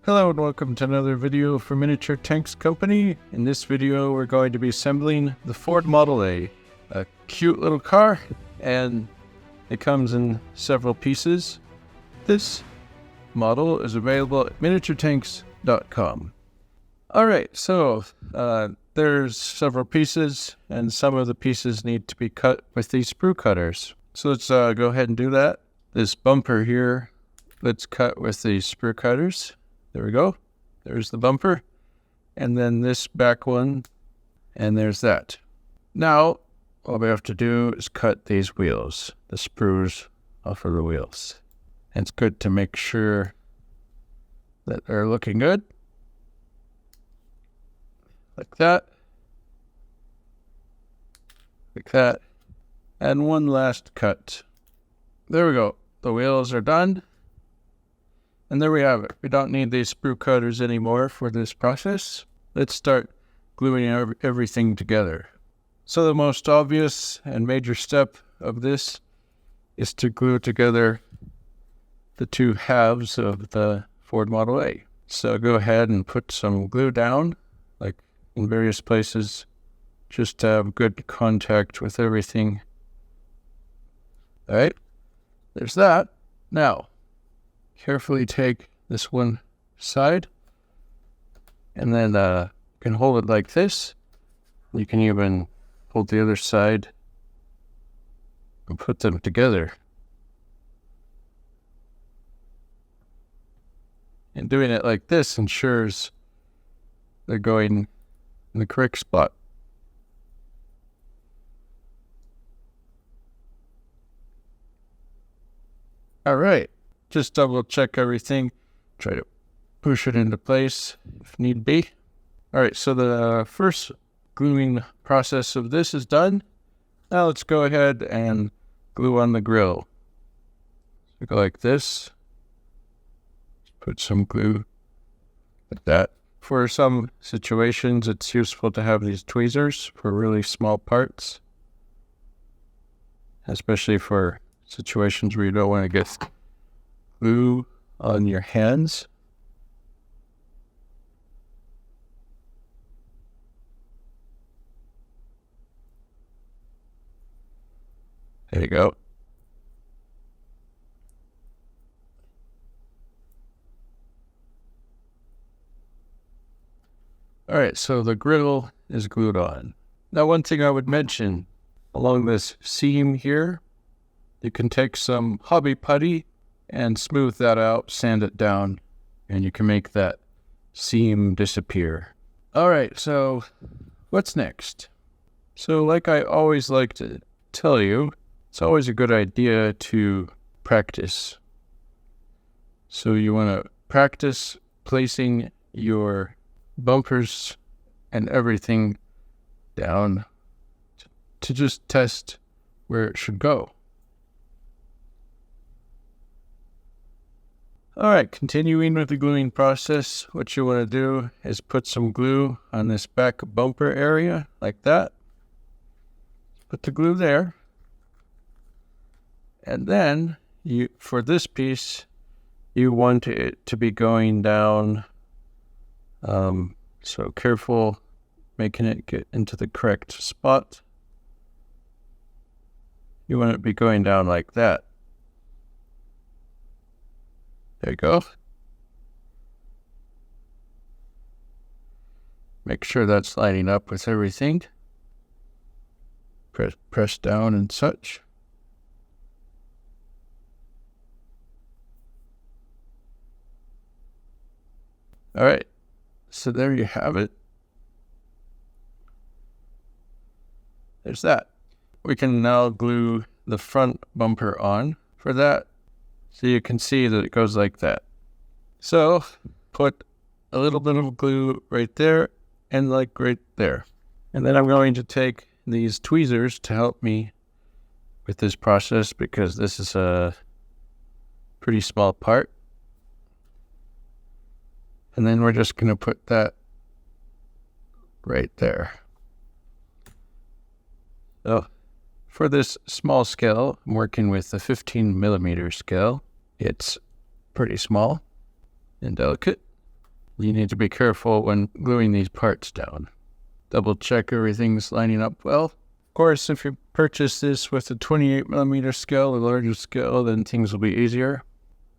Hello and welcome to another video for Miniature Tanks Company. In this video we're going to be assembling the Ford Model A cute little car, and it comes in several pieces. This model is available at miniaturetanks.com. Alright, so there's several pieces, and some of the pieces need to be cut with these sprue cutters. So let's go ahead and do that. This bumper here, let's cut with these sprue cutters. There we go. There's the bumper. And then this back one, and there's that. Now, all we have to do is cut these wheels, the sprues off of the wheels. And it's good to make sure that they're looking good. Like that. Like that. And one last cut. There we go. The wheels are done. And there we have it. We don't need these sprue cutters anymore for this process. Let's start gluing everything together. So the most obvious and major step of this is to glue together the two halves of the Ford Model A. So go ahead and put some glue down, like in various places, just to have good contact with everything. All right, there's that. Now, carefully take this one side, and then you can hold it like this. You can even hold the other side and put them together. And doing it like this ensures they're going in the correct spot. All right. Just double check everything, try to push it into place if need be. All right, so the first gluing process of this is done. Now let's go ahead and glue on the grill. So go like this. Put some glue like that. For some situations, it's useful to have these tweezers for really small parts, especially for situations where you don't want to get glue on your hands. There you go. All right, so the grill is glued on. Now, one thing I would mention, along this seam here, you can take some hobby putty and smooth that out, sand it down, and you can make that seam disappear. All right, so what's next? So like I always like to tell you, it's always a good idea to practice. So you want to practice placing your bumpers and everything down to just test where it should go. All right, continuing with the gluing process, what you want to do is put some glue on this back bumper area, like that. Put the glue there. And then, for this piece, you want it to be going down, so careful making it get into the correct spot. You want it to be going down like that. There you go. Make sure that's lining up with everything. Press down and such. All right, so there you have it. There's that. We can now glue the front bumper on. For that, so you can see that it goes like that. So put a little bit of glue right there and like right there. And then I'm going to take these tweezers to help me with this process because this is a pretty small part. And then we're just going to put that right there. So for this small scale, I'm working with a 15 millimeter scale. It's pretty small and delicate. you need to be careful when gluing these parts down. Double check everything's lining up well. Of course, if you purchase this with a 28mm scale, a larger scale, then things will be easier.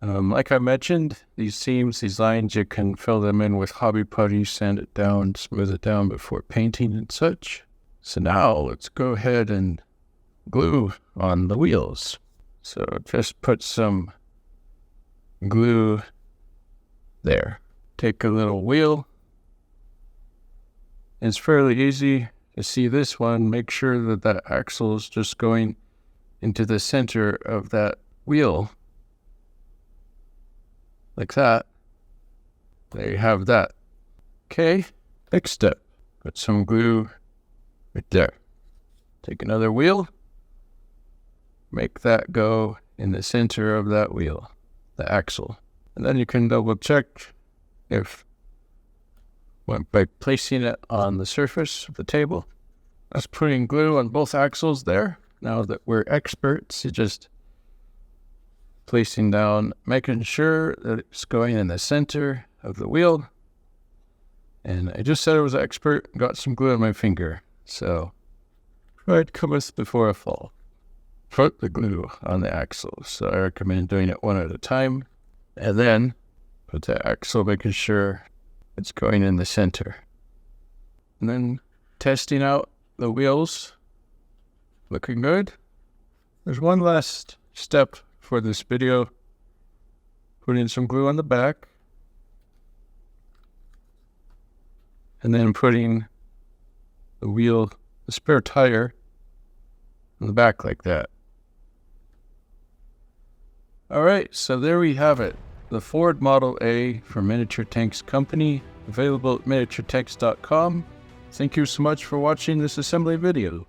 Like I mentioned, these seams, these lines, you can fill them in with hobby putty, sand it down, smooth it down before painting and such. So now let's go ahead and glue on the wheels. So just put some glue there. Take a little wheel. It's fairly easy to see this one. Make sure that that axle is just going into the center of that wheel. Like that. There you have that. Okay, next step. Put some glue right there. Take another wheel. Make that go in the center of that wheel, the axle. And then you can double check if, by placing it on the surface of the table. That's putting glue on both axles there. Now that we're experts, you just placing down, making sure that it's going in the center of the wheel. And I just said I was an expert and got some glue on my finger. So, pride cometh before a fall. Put the glue on the axle. So I recommend doing it one at a time. And then put the axle, making sure it's going in the center. And then testing out the wheels. Looking good. There's one last step for this video. Putting some glue on the back. And then putting the wheel, the spare tire, on the back like that. Alright, so there we have it. The Ford Model A from Miniature Tanks Company, available at miniaturetanks.com. Thank you so much for watching this assembly video.